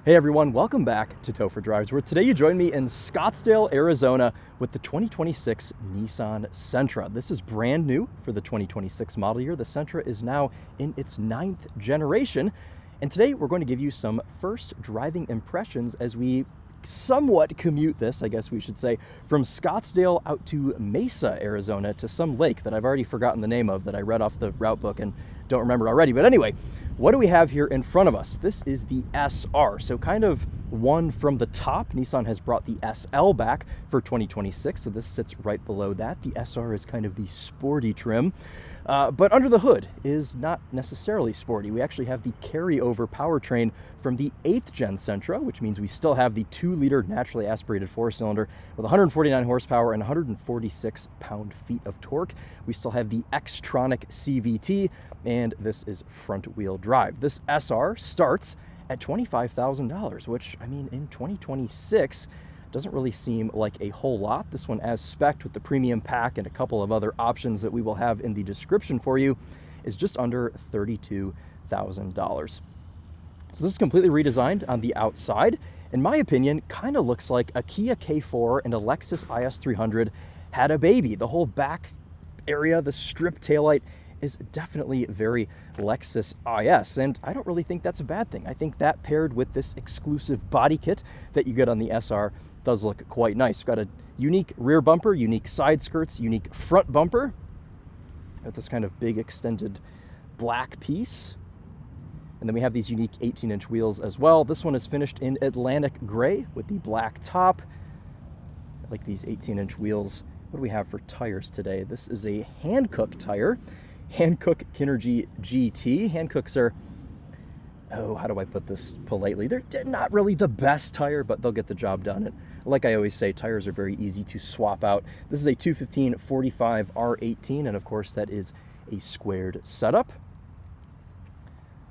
Hey everyone, welcome back to Topher Drives, where today you join me in Scottsdale, Arizona with the 2026 Nissan Sentra. This is brand new for the 2026 model year. The Sentra is now in its 9th generation, and today we're going to give you some first driving impressions as we somewhat commute this, I guess we should say, from Scottsdale out to Mesa, Arizona, to some lake that I've already forgotten the name of that I read off the route book and don't remember already. But anyway, what do we have here in front of us? This is the SR, so kind of one from the top. Nissan has brought the SL back for 2026, so this sits right below that. The SR is kind of the sporty trim, but under the hood is not necessarily sporty. We actually have the carryover powertrain from the 8th gen Sentra, which means we still have the 2-liter naturally aspirated 4-cylinder with 149 horsepower and 146 pound-feet of torque. We still have the Xtronic CVT, and this is front-wheel drive. This SR starts at $25,000, which, I mean, in 2026 doesn't really seem like a whole lot. This one, as spec'd with the premium pack and a couple of other options that we will have in the description for you, is just under $32,000. So this is completely redesigned on the outside. In my opinion, kind of looks like a Kia K4 and a Lexus IS300 had a baby. The whole back area, the strip taillight, is definitely very Lexus IS, and I don't really think that's a bad thing. I think that paired with this exclusive body kit that you get on the SR does look quite nice. We've got a unique rear bumper, unique side skirts, unique front bumper with this kind of big extended black piece. And then we have these unique 18-inch wheels as well. This one is finished in Atlantic gray with the black top. I like these 18-inch wheels. What do we have for tires today? This is a Hankook tire. Hankook Kinergy GT. Hankooks are, oh, how do I put this politely? They're not really the best tire, but they'll get the job done. And like I always say, tires are very easy to swap out. This is a 215/45 R18, and of course that is a squared setup.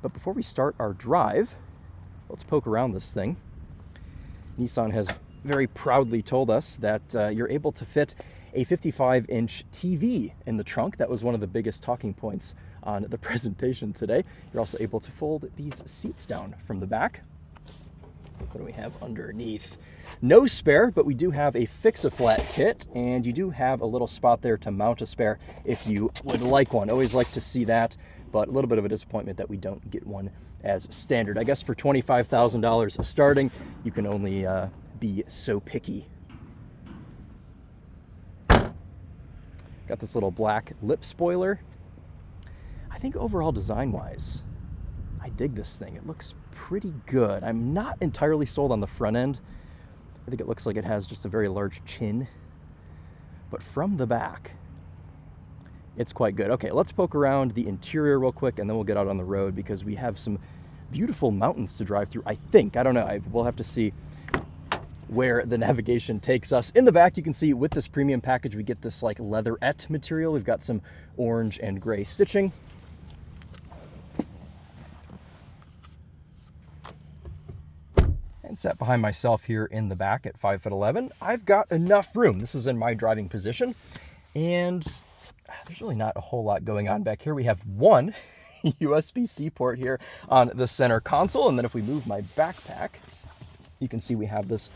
But before we start our drive, let's poke around this thing. Nissan has very proudly told us that you're able to fit a 55-inch TV in the trunk. That was one of the biggest talking points on the presentation today. You're also able to fold these seats down from the back. What do we have underneath? No spare, but we do have a fix-a-flat kit, and you do have a little spot there to mount a spare if you would like one. Always like to see that, but a little bit of a disappointment that we don't get one as standard. I guess for $25,000 starting, you can only be so picky. Got this little black lip spoiler. I think overall design-wise, I dig this thing. It looks pretty good. I'm not entirely sold on the front end. I think it looks like it has just a very large chin. But from the back, it's quite good. Okay, let's poke around the interior real quick, and then we'll get out on the road because we have some beautiful mountains to drive through, I think. I don't know. We'll have to see where the navigation takes us. In the back, you can see with this premium package, we get this like leatherette material. We've got some orange and gray stitching. And sat behind myself here in the back at 5'11". I've got enough room. This is in my driving position, and there's really not a whole lot going on back here. We have one USB-C port here on the center console, and then if we move my backpack, you can see we have this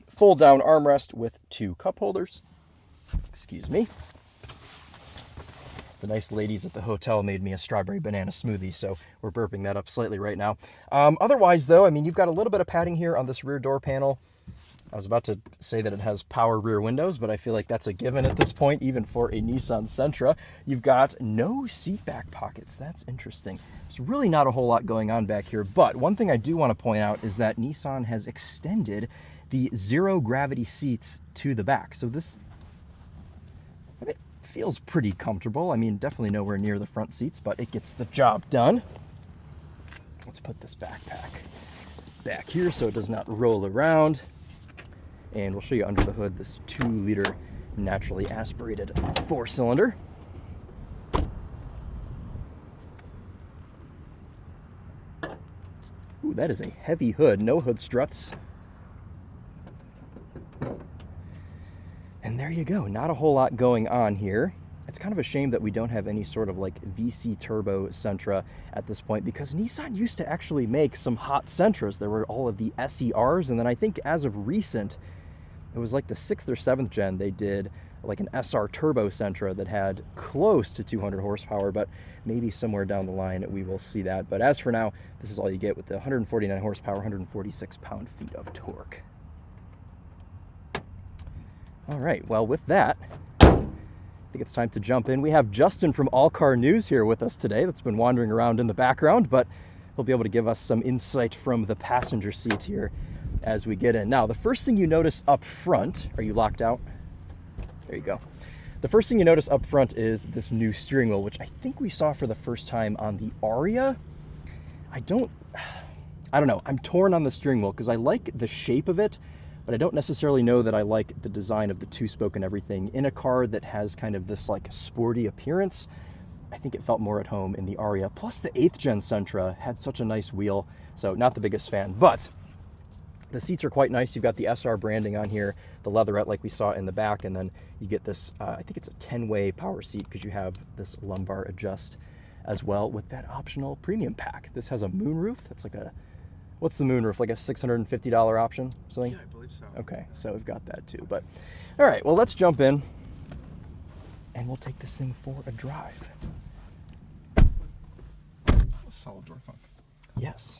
fold-down armrest with 2 cup holders. Excuse me. The nice ladies at the hotel made me a strawberry banana smoothie, so we're burping that up slightly right now. Otherwise, though, I mean, you've got a little bit of padding here on this rear door panel. I was about to say that it has power rear windows, but I feel like that's a given at this point, even for a Nissan Sentra. You've got no seat back pockets. That's interesting. There's really not a whole lot going on back here, but one thing I do want to point out is that Nissan has extended the zero-gravity seats to the back. So this, I mean, feels pretty comfortable. I mean, definitely nowhere near the front seats, but it gets the job done. Let's put this backpack back here so it does not roll around. And we'll show you under the hood this 2-liter naturally aspirated 4-cylinder. Ooh, that is a heavy hood. No hood struts. And there you go. Not a whole lot going on here. It's kind of a shame that we don't have any sort of like VC turbo Sentra at this point, because Nissan used to actually make some hot Sentras. There were all of the SERs, and then I think as of recent, it was like the 6th or 7th gen, they did like an SR turbo Sentra that had close to 200 horsepower, but maybe somewhere down the line we will see that. But as for now, this is all you get with the 149 horsepower, 146 pound-feet of torque. All right, well, with that, I think it's time to jump in. We have Justin from All Car News here with us today that's been wandering around in the background, but he'll be able to give us some insight from the passenger seat here as we get in. Now, the first thing you notice up front, are you locked out? There you go. The first thing you notice up front is this new steering wheel, which I think we saw for the first time on the Aria. I don't know. I'm torn on the steering wheel because I like the shape of it, but I don't necessarily know that I like the design of the two-spoke and everything. In a car that has kind of this like sporty appearance, I think it felt more at home in the Aria. Plus the 8th gen Sentra had such a nice wheel, so not the biggest fan. But the seats are quite nice. You've got the SR branding on here, the leatherette like we saw in the back, and then you get this, I think it's a 10-way power seat because you have this lumbar adjust as well with that optional premium pack. This has a moonroof. That's like a, what's the moonroof? Like a $650 option, something? Yeah, I believe so. Okay, so we've got that too. But all right, well, let's jump in and we'll take this thing for a drive. Solid door thunk. Yes.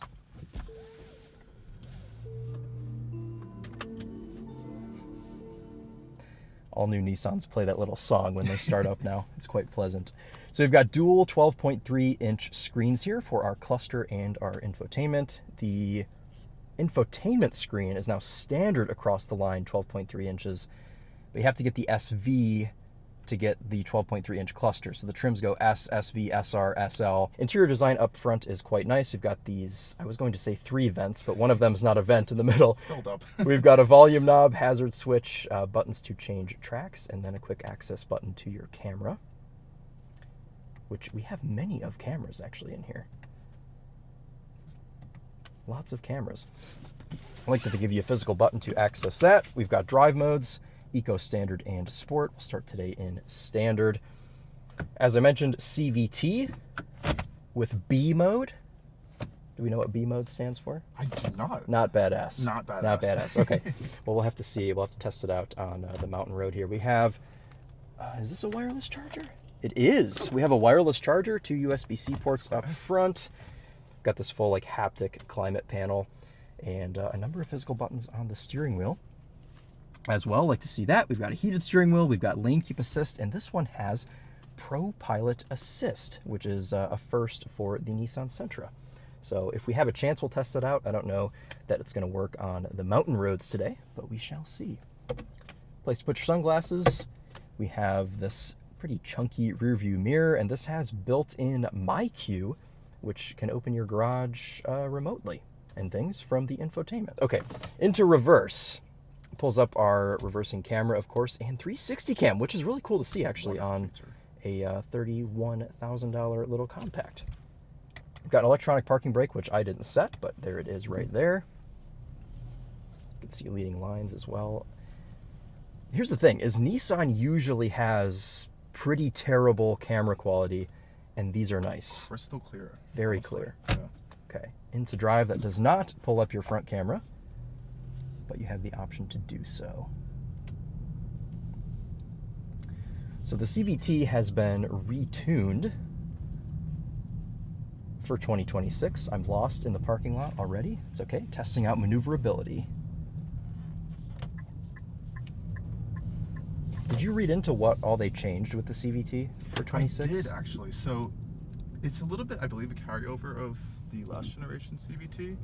All new Nissans play that little song when they start up now. It's quite pleasant. So we've got dual 12.3-inch screens here for our cluster and our infotainment. The infotainment screen is now standard across the line, 12.3 inches. But you have to get the SV to get the 12.3-inch cluster. So the trims go S, SV, SR, SL. Interior design up front is quite nice. We've got these, I was going to say 3 vents, but one of them is not a vent in the middle. Filled up. We've got a volume knob, hazard switch, buttons to change tracks, and then a quick access button to your camera, which we have many of cameras actually in here. Lots of cameras. I like that they give you a physical button to access that. We've got drive modes, Eco, Standard, and Sport. We'll start today in Standard. As I mentioned, CVT with B mode. Do we know what B mode stands for? I do not. Not badass. Not badass. Not badass. Okay. Well, we'll have to see. We'll have to test it out on the mountain road here. We have, is this a wireless charger? It is. We have a wireless charger, 2 USB-C ports up front. Got this full like haptic climate panel and a number of physical buttons on the steering wheel as well. Like to see that. We've got a heated steering wheel, we've got lane keep assist, and this one has ProPilot assist, which is a first for the Nissan Sentra. So if we have a chance, we'll test it out. I don't know that it's going to work on the mountain roads today, but we shall see. Place to put your sunglasses. We have this pretty chunky rear view mirror, and this has built-in MyQ, which can open your garage remotely and things from the infotainment. Okay, into reverse. Pulls up our reversing camera, of course, and 360 cam, which is really cool to see actually on a $31,000 little compact. We've got an electronic parking brake, which I didn't set, but there it is right there. You can see leading lines as well. Here's the thing, is Nissan usually has pretty terrible camera quality, and these are nice. Crystal clear. Very honestly. clear. Yeah. Okay, into drive that does not pull up your front camera, but you have the option to do so. So the CVT has been retuned for 2026. I'm lost in the parking lot already. It's okay. Testing out maneuverability. Did you read into what all they changed with the CVT for 26? I did actually. So it's a little bit, I believe, a carryover of the last generation CVT,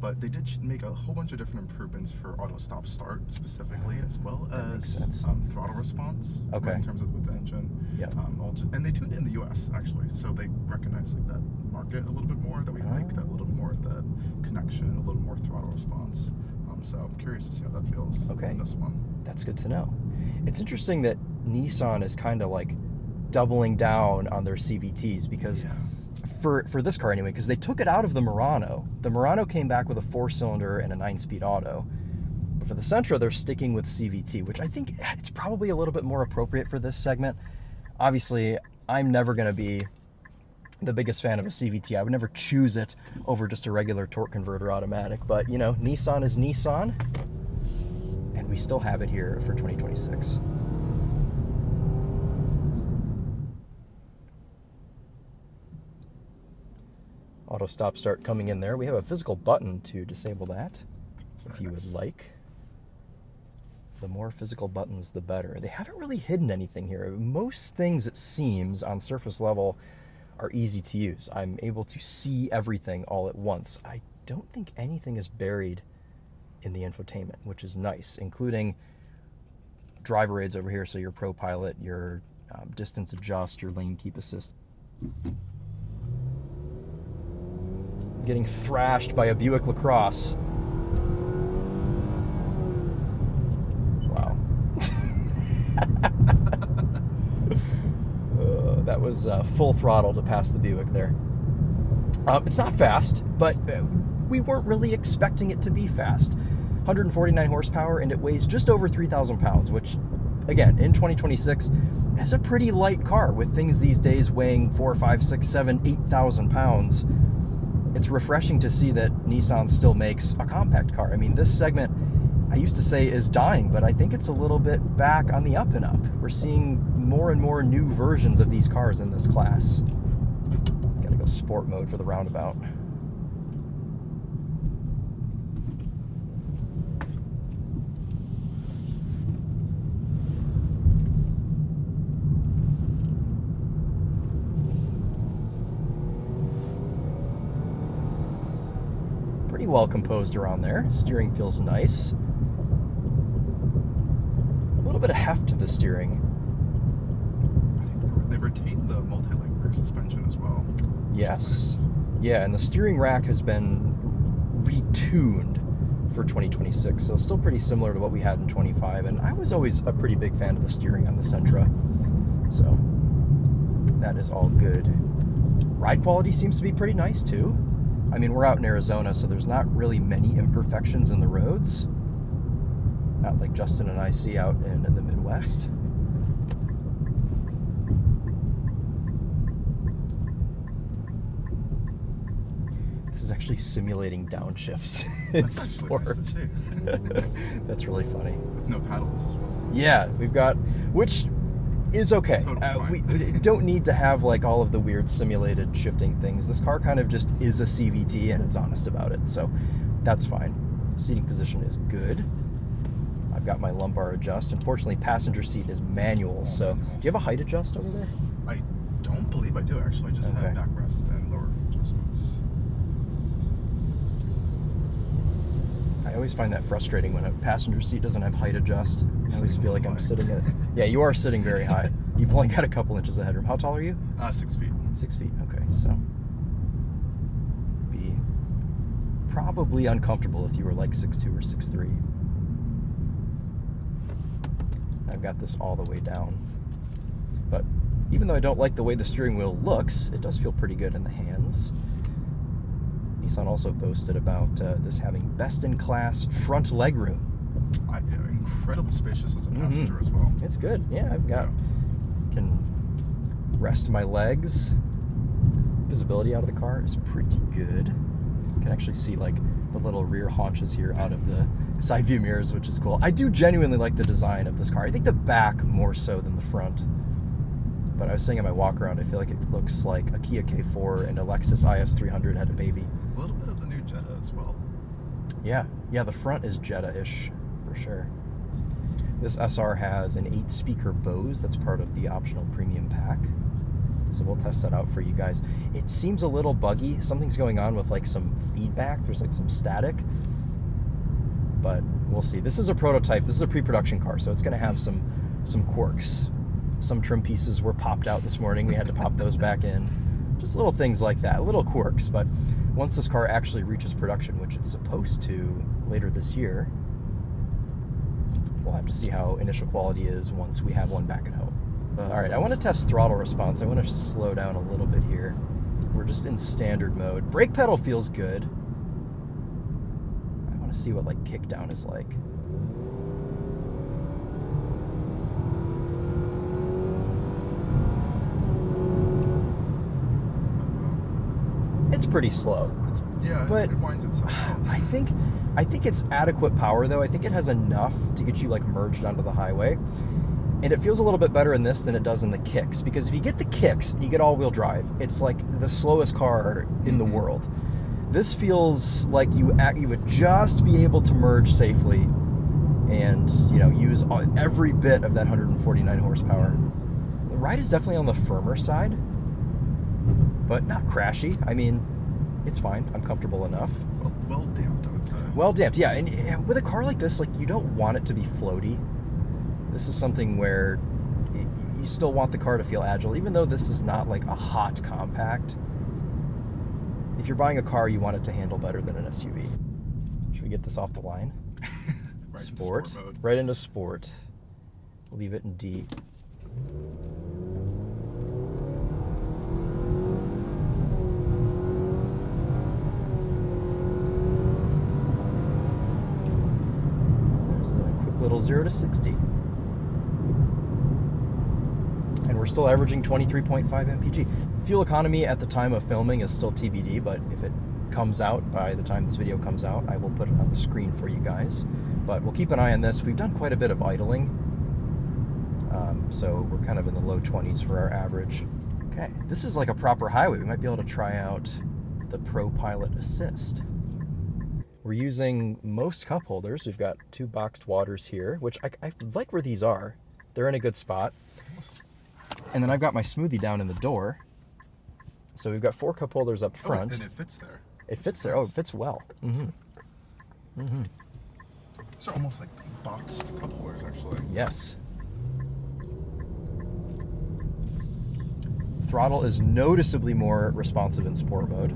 but they did make a whole bunch of different improvements for auto stop start specifically, as well as throttle response. Okay. In terms of with the engine. Yeah. And they tuned it in the U.S. actually, so they recognize like that market a little bit more. That we like that little more of that connection, a little more throttle response. So I'm curious to see how that feels. Okay. In this one. That's good to know. It's interesting that Nissan is kind of like doubling down on their CVTs because for this car anyway, because they took it out of the Murano. The Murano came back with a 4-cylinder and a 9-speed auto. But for the Sentra, they're sticking with CVT, which I think it's probably a little bit more appropriate for this segment. Obviously, I'm never going to be the biggest fan of a CVT. I would never choose it over just a regular torque converter automatic. But, you know, Nissan is Nissan, and we still have it here for 2026. Auto stop start coming in there. We have a physical button to disable that, if you would like. The more physical buttons, the better. They haven't really hidden anything here. Most things, it seems, on surface level are easy to use. I'm able to see everything all at once. I don't think anything is buried in the infotainment, which is nice, including driver aids over here, so your ProPilot, your distance adjust, your lane keep assist. Getting thrashed by a Buick LaCrosse. Wow. That was full throttle to pass the Buick there. It's not fast, but we weren't really expecting it to be fast. 149 horsepower, and it weighs just over 3,000 pounds, which, again, in 2026, is a pretty light car with things these days weighing 4, 5, 6, 7, 8,000 pounds. It's refreshing to see that Nissan still makes a compact car. I mean, this segment, I used to say, is dying, but I think it's a little bit back on the up and up. We're seeing more and more new versions of these cars in this class. Gotta go sport mode for the roundabout. Pretty well composed around there. Steering feels nice. A little bit of heft to the steering. I think they've retained the multi-link rear suspension as well. Yes. Yeah, and the steering rack has been retuned for 2026, so still pretty similar to what we had in 25. And I was always a pretty big fan of the steering on the Sentra, so that is all good. Ride quality seems to be pretty nice too. I mean, we're out in Arizona, so there's not really many imperfections in the roads. Not like Justin and I see out in the Midwest. This is actually simulating downshifts in sport. Nice. That's really funny. With no paddles as well. Yeah, we've got, which is okay. Totally We don't need to have like all of the weird simulated shifting things. This car kind of just is a CVT, and it's honest about it, so that's fine. Seating position is good. I've got my lumbar adjust. Unfortunately, passenger seat is manual, so do you have a height adjust over there? I don't believe I do, actually. I just have backrest and lower adjustments. I always find that frustrating when a passenger seat doesn't have height adjust. I always feel like I'm sitting at... Yeah, you are sitting very high. You've only got a couple inches of headroom. How tall are you? 6 feet. 6 feet, okay, so... Be probably uncomfortable if you were like 6'2" or 6'3". I've got this all the way down. But even though I don't like the way the steering wheel looks, it does feel pretty good in the hands. Nissan also boasted about this having best-in-class front legroom. Incredibly spacious as a passenger as well. It's good. Yeah, I've got... Can rest my legs. Visibility out of the car is pretty good. You can actually see like the little rear haunches here out of the side view mirrors, which is cool. I do genuinely like the design of this car. I think the back more so than the front. But I was saying in my walk around, I feel like it looks like a Kia K4 and a Lexus IS300 had a baby. A little bit of the new Jetta as well. Yeah, the front is Jetta-ish for sure. This SR has an 8-speaker Bose that's part of the optional premium pack. So we'll test that out for you guys. It seems a little buggy. Something's going on with like some feedback. There's like some static. But we'll see. This is a prototype. This is a pre-production car, so it's going to have some quirks. Some trim pieces were popped out this morning. We had to pop those back in. Just little things like that, little quirks. But once this car actually reaches production, which it's supposed to later this year, we'll have to see how initial quality is once we have one back at home. All right, I want to test throttle response. I want to slow down a little bit here. We're just in standard mode. Brake pedal feels good. I want to see what like kickdown is like. it's pretty slow. Yeah, but it winds itself out. I think it's adequate power though. I think it has enough to get you like merged onto the highway. And it feels a little bit better in this than it does in the kicks, because if you get the kicks and you get all-wheel drive, it's like the slowest car in the world. This feels like you would just be able to merge safely and, you know, use every bit of that 149 horsepower. The ride is definitely on the firmer side, but not crashy. I mean, it's fine. I'm comfortable enough. Well damped, I would say. Well damped, yeah. And with a car like this, like, you don't want it to be floaty. This is something where you still want the car to feel agile, even though this is not like a hot compact. If you're buying a car, you want it to handle better than an SUV. Should we get this off the line? Right Sport. into sport mode. Right into sport. Leave it in D. There's a quick little 0 to 60. And we're still averaging 23.5 mpg. Fuel economy at the time of filming is still TBD, but if it comes out by the time this video comes out, I will put it on the screen for you guys. But we'll keep an eye on this. We've done quite a bit of idling, so we're kind of in the low 20s for our average. Okay, this is like a proper highway. We might be able to try out the ProPilot Assist. We're using most cup holders. We've got 2 boxed waters here, which I like where these are. They're in a good spot. And then I've got my smoothie down in the door. So we've got 4 cup holders up front. Oh, and it fits there. It fits there. Oh, it fits well. Mm-hmm. Mm-hmm. These are almost like boxed cup holders, actually. Yes. Throttle is noticeably more responsive in sport mode.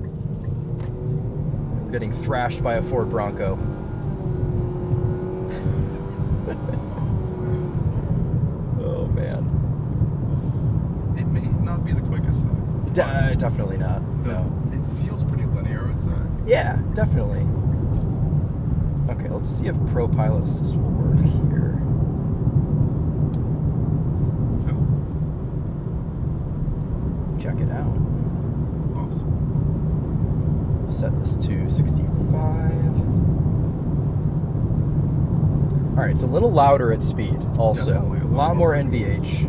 We're getting thrashed by a Ford Bronco. Oh, man. It may not be the quickest though. Definitely not. No. It feels pretty linear, I would say. Yeah, definitely. Okay, let's see if ProPilot Assist will work here. Oh, Check it out. awesome. Set this to 65. All right, it's a little louder at speed also. Definitely A lot more NVH.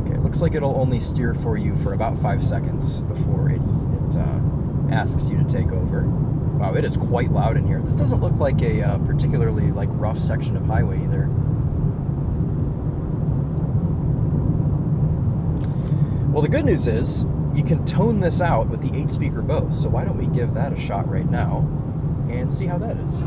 Okay, looks like it'll only steer for you for about 5 seconds before it asks you to take over. Wow, it is quite loud in here. This doesn't look like a particularly like rough section of highway either. Well, the good news is you can tone this out with the 8-speaker Bose. So why don't we give that a shot right now and see how that is.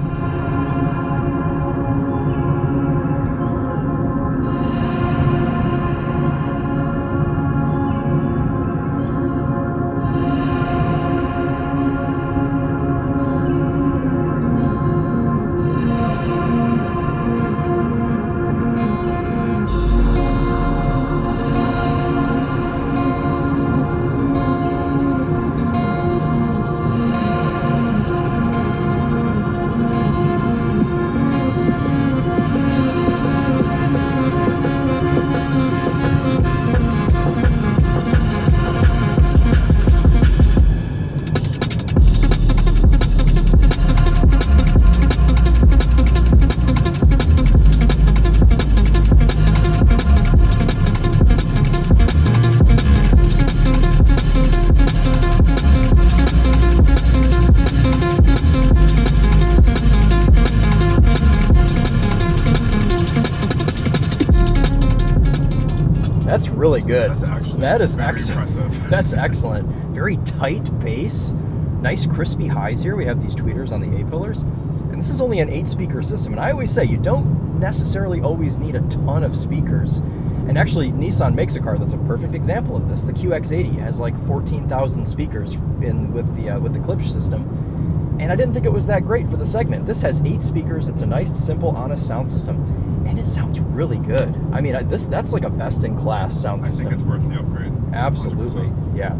That's really good. That's actually that is very excellent. impressive. That's excellent. Very tight bass, nice crispy highs here. We have these tweeters on the A-pillars, and this is only an 8-speaker system. And I always say you don't necessarily always need a ton of speakers. And actually, Nissan makes a car that's a perfect example of this. The QX80 has like 14,000 speakers with the Klipsch system, and I didn't think it was that great for the segment. This has 8 speakers. It's a nice, simple, honest sound system, and it sounds really good. I mean, that's like a best-in-class sound system. I think it's worth the upgrade. Absolutely. 100%. Yeah,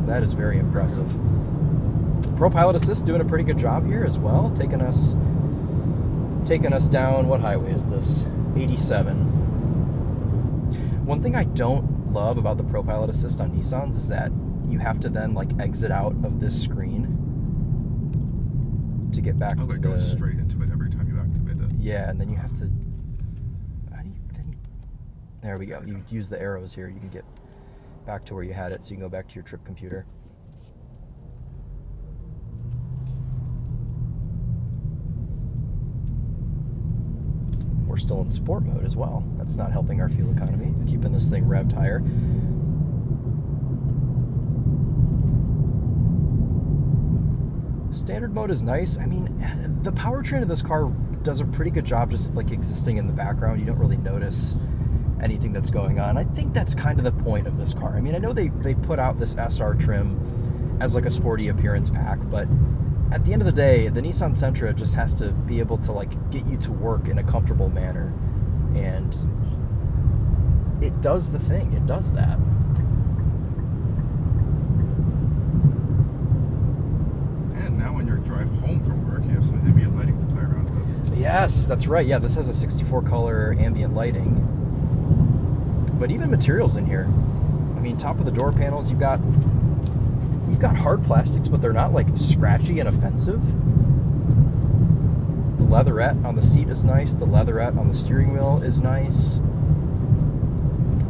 that is very impressive. ProPilot Assist doing a pretty good job here as well, taking us down. What highway is this? 87. One thing I don't love about the ProPilot Assist on Nissans is that you have to then like exit out of this screen to get back to it goes straight into it every time you activate it. Yeah, and then you have to. How do you then? There we go. You use the arrows here. You can get back to where you had it, so you can go back to your trip computer. We're still in sport mode as well. That's not helping our fuel economy, keeping this thing revved higher. Standard mode is nice. I mean, the powertrain of this car does a pretty good job just like existing in the background. You don't really notice anything that's going on. I think that's kind of the point of this car. I mean, I know they put out this SR trim as like a sporty appearance pack, but at the end of the day, the Nissan Sentra just has to be able to like get you to work in a comfortable manner, and it does the thing. It does that. And now on your drive home from work, you have some ambient lighting to play around with. Yes, that's right. Yeah, this has a 64 color ambient lighting, but even materials in here. I mean, top of the door panels, you've got hard plastics, but they're not like scratchy and offensive. The leatherette on the seat is nice. The leatherette on the steering wheel is nice.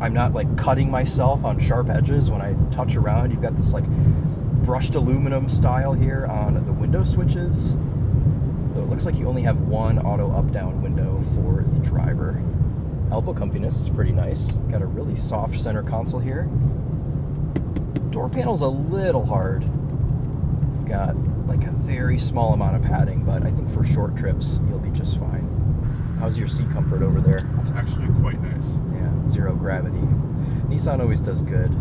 I'm not like cutting myself on sharp edges when I touch around. You've got this like brushed aluminum style here on the window switches. Though it looks like you only have one auto up-down window for the driver. Elbow comfiness is pretty nice. Got a really soft center console here. Door panel's a little hard. You've got like a very small amount of padding, but I think for short trips you'll be just fine. How's your seat comfort over there? It's actually quite nice. Yeah, zero gravity. Nissan always does good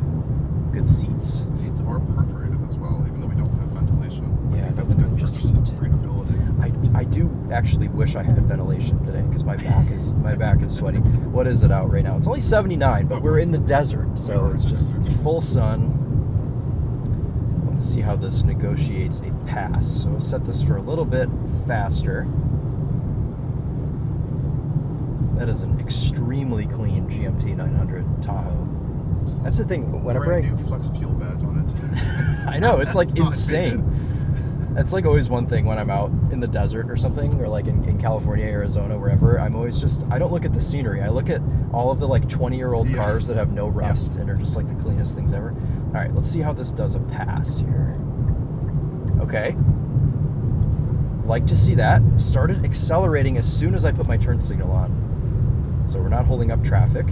seats. The seats are perforated as well, even though we don't have ventilation. Yeah, that's good for just breathability. I do actually wish I had ventilation today because my back is sweaty. What is it out right now? It's only 79, but we're in the desert, so it's just full sun. I want to see how this negotiates a pass. So we'll set this for a little bit faster. That is an extremely clean GMT 900 Tahoe. That's the thing. Whenever brand new flex fuel badge on it. I know, it's like It's not insane. fitted. That's like always one thing when I'm out in the desert or something, or like in California, Arizona, wherever. I'm always just, I don't look at the scenery. I look at all of the like 20-year-old cars that have no rust and are just like the cleanest things ever. All right, let's see how this does a pass here. Okay. Like to see that. Started accelerating as soon as I put my turn signal on. So we're not holding up traffic.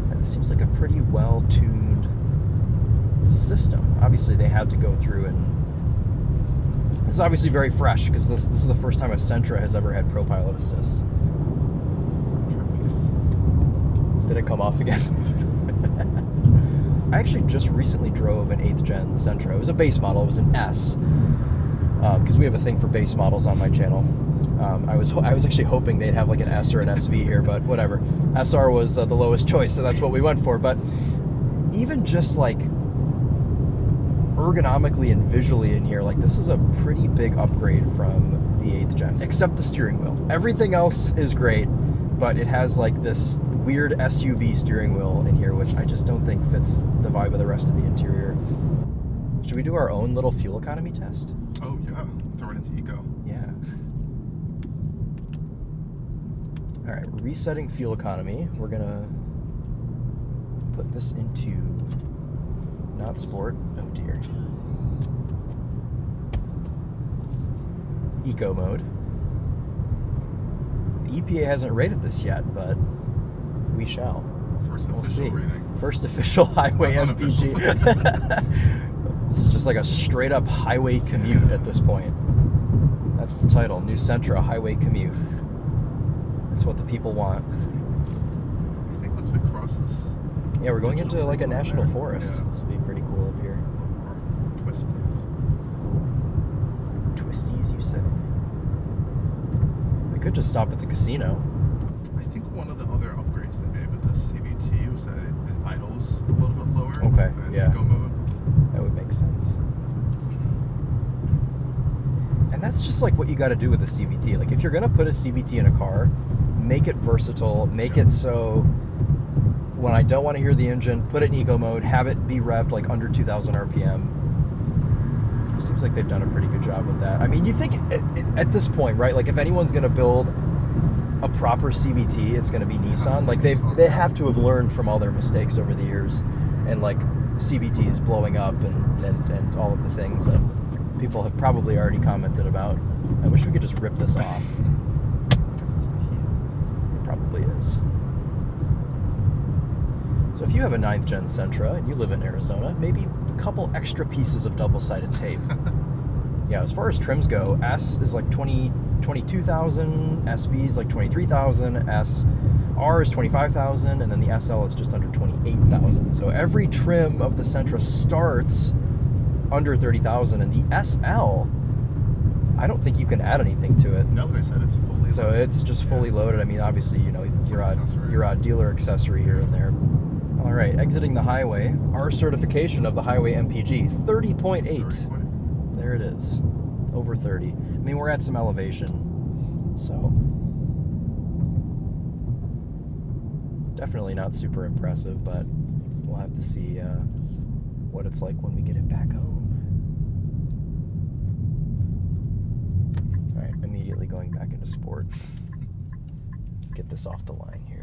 That seems like a pretty well-tuned system. Obviously they had to go through and this is obviously very fresh because this is the first time a Sentra has ever had ProPilot assist. Did it come off again? I actually just recently drove an 8th gen Sentra. It was a base model. It was an S because we have a thing for base models on my channel. I was actually hoping they'd have like an S or an SV here, but whatever. SR was the lowest choice, so that's what we went for. But even just like ergonomically and visually in here, like this is a pretty big upgrade from the 8th gen, except the steering wheel. Everything else is great, but it has like this weird SUV steering wheel in here, which I just don't think fits the vibe of the rest of the interior. Should we do our own little fuel economy test? Oh yeah, throw it into eco. Yeah. All right, resetting fuel economy. We're gonna put this into not sport. Oh dear. Eco mode. The EPA hasn't rated this yet, but we shall. First We'll official see. rating. First official highway Unofficial. MPG. This is just like a straight up highway commute at this point. That's the title, New Sentra Highway Commute. That's what the people want. I think once we cross this, Yeah, we're going into like a national forest. Yeah. This will be pretty cool up here. more twisties. Twisties, you say? We could just stop at the casino. I think one of the other upgrades they made with this CVT was that it idles a little bit lower. Okay, in yeah. eco mode. That would make sense. And that's just like what you got to do with a CVT. Like if you're going to put a CVT in a car, make it versatile, make it so when I don't want to hear the engine, put it in eco mode, have it be revved like under 2,000 RPM. It seems like they've done a pretty good job with that. I mean, you think at this point, right? Like if anyone's going to build a proper CVT, it's going to be Nissan. Like they have to have learned from all their mistakes over the years, and like CVTs blowing up and all of the things that people have probably already commented about. I wish we could just rip this off. It probably is. So if you have a 9th gen Sentra and you live in Arizona, maybe a couple extra pieces of double-sided tape. Yeah, as far as trims go, S is like 22,000, SV is like 23,000, SR is 25,000, and then the SL is just under 28,000. So every trim of the Sentra starts under 30,000, and the SL, I don't think you can add anything to it. No, they said it's fully loaded. So it's just fully loaded. I mean, obviously, you know, your odd dealer accessory here and there. All right, exiting the highway, our certification of the highway MPG, 30.8. There it is, over 30. I mean, we're at some elevation, so definitely not super impressive, but we'll have to see what it's like when we get it back home. All right, immediately going back into sport. Get this off the line here.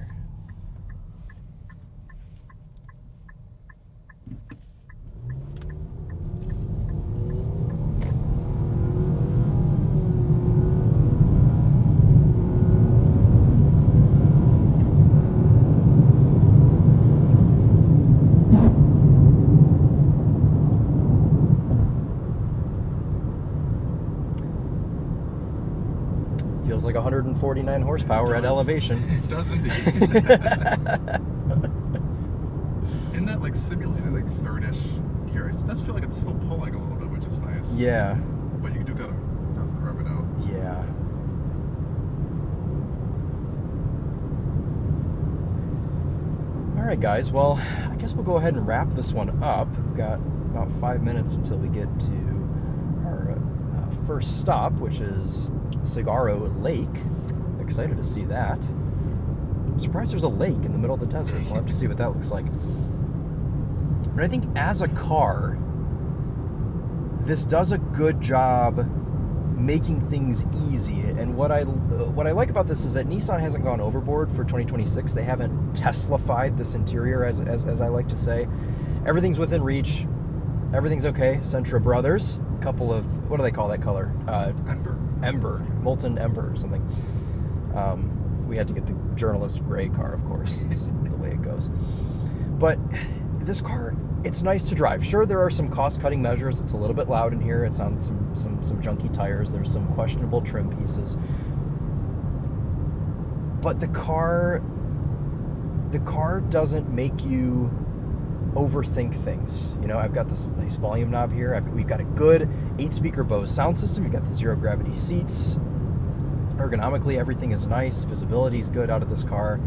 Feels like 149 horsepower at elevation. It does indeed. In that like simulated like third-ish gear, it does feel like it's still pulling a little bit, which is nice. Yeah. But you do gotta definitely rev it out. Yeah. All right, guys. Well, I guess we'll go ahead and wrap this one up. We've got about 5 minutes until we get to our first stop, which is Saguaro Lake. Excited to see that. I'm surprised there's a lake in the middle of the desert. We'll have to see what that looks like. But I think as a car, this does a good job making things easy. And what I like about this is that Nissan hasn't gone overboard for 2026. They haven't Tesla-fied this interior, as I like to say. Everything's within reach. Everything's okay. Sentra Brothers. A couple of, what do they call that color? Ember, molten ember or something. We had to get the journalist gray car, of course. That's the way it goes. But this car, it's nice to drive. Sure, there are some cost-cutting measures. It's a little bit loud in here. It's on some junky tires. There's some questionable trim pieces. But the car doesn't make you overthink things. You know, I've got this nice volume knob here. We've got a good 8-speaker Bose sound system. You've got the zero gravity seats. Ergonomically, everything is nice. Visibility is good out of this car.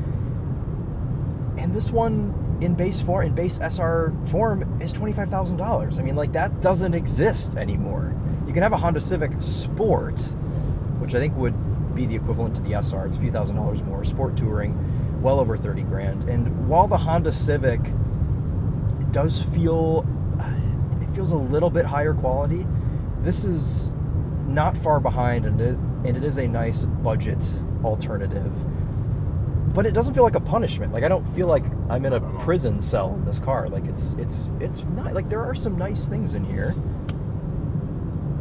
And this one in base SR form is $25,000. I mean, like, that doesn't exist anymore. You can have a Honda Civic Sport, which I think would be the equivalent to the SR. It's a few $1,000s more. Sport touring, well over 30 grand. And while the Honda Civic does feel, it feels a little bit higher quality, this is not far behind, and it is a nice budget alternative. But it doesn't feel like a punishment. Like, I don't feel like I'm in a prison cell in this car. Like, it's not, like, there are some nice things in here,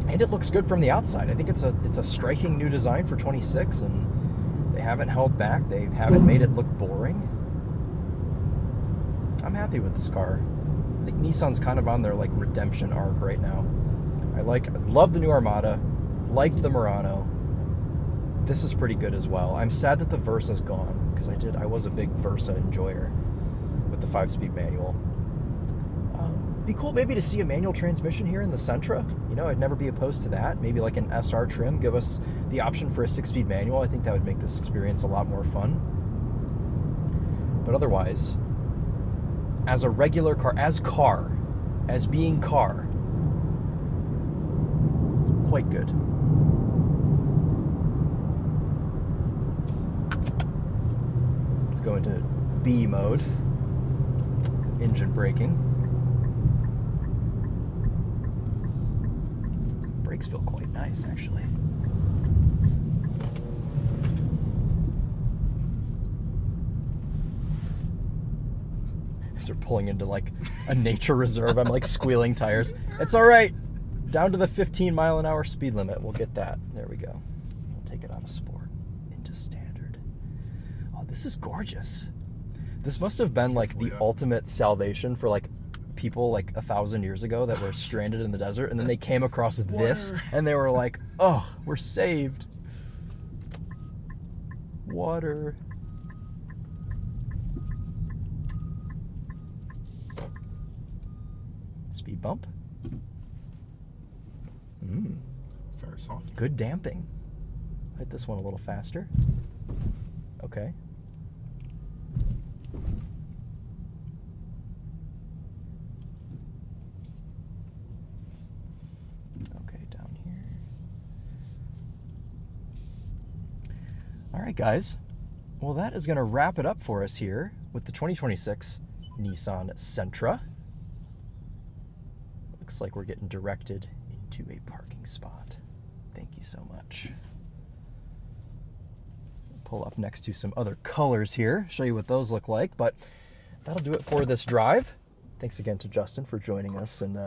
and it looks good from the outside. I think it's a striking new design for 26, and they haven't held back. They haven't made it look boring. I'm happy with this car. I think Nissan's kind of on their like redemption arc right now. I love the new Armada, liked the Murano. This is pretty good as well. I'm sad that the Versa's gone, because I was a big Versa enjoyer with the 5-speed manual. It'd be cool maybe to see a manual transmission here in the Sentra. You know, I'd never be opposed to that. Maybe like an SR trim, give us the option for a 6-speed manual. I think that would make this experience a lot more fun. But otherwise, as a regular car, as being car, quite good. Let's go into B mode. engine braking. Brakes feel quite nice, actually. As we're pulling into like a nature reserve, I'm like squealing tires. It's all right. Down to the 15-mile-an-hour speed limit. We'll get that. There we go. We'll take it out of sport into standard. Oh, this is gorgeous. This must have been like the ultimate salvation for like people like 1,000 years ago that were stranded in the desert, and then they came across this and they were like, oh, we're saved. Water. Speed bump. Very soft. Good damping. Hit this one a little faster. Okay. Okay, down here. All right, guys. Well, that is going to wrap it up for us here with the 2026 Nissan Sentra. Looks like we're getting directed into a parking spot. Thank you so much. Pull up next to some other colors here, show you what those look like, but that'll do it for this drive. Thanks again to Justin for joining us and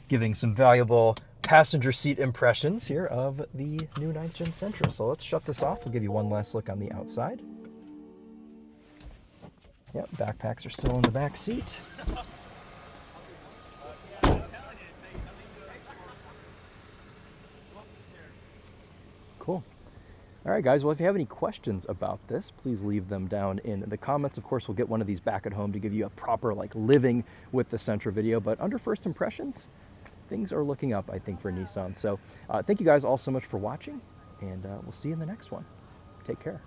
giving some valuable passenger seat impressions here of the new 9th Gen Sentra. So let's shut this off. We'll give you one last look on the outside. Yep, backpacks are still in the back seat. Cool. All right, guys. Well, if you have any questions about this, please leave them down in the comments. Of course, we'll get one of these back at home to give you a proper like living with the Sentra video. But under first impressions, things are looking up, I think, for Nissan. So thank you guys all so much for watching, and we'll see you in the next one. Take care.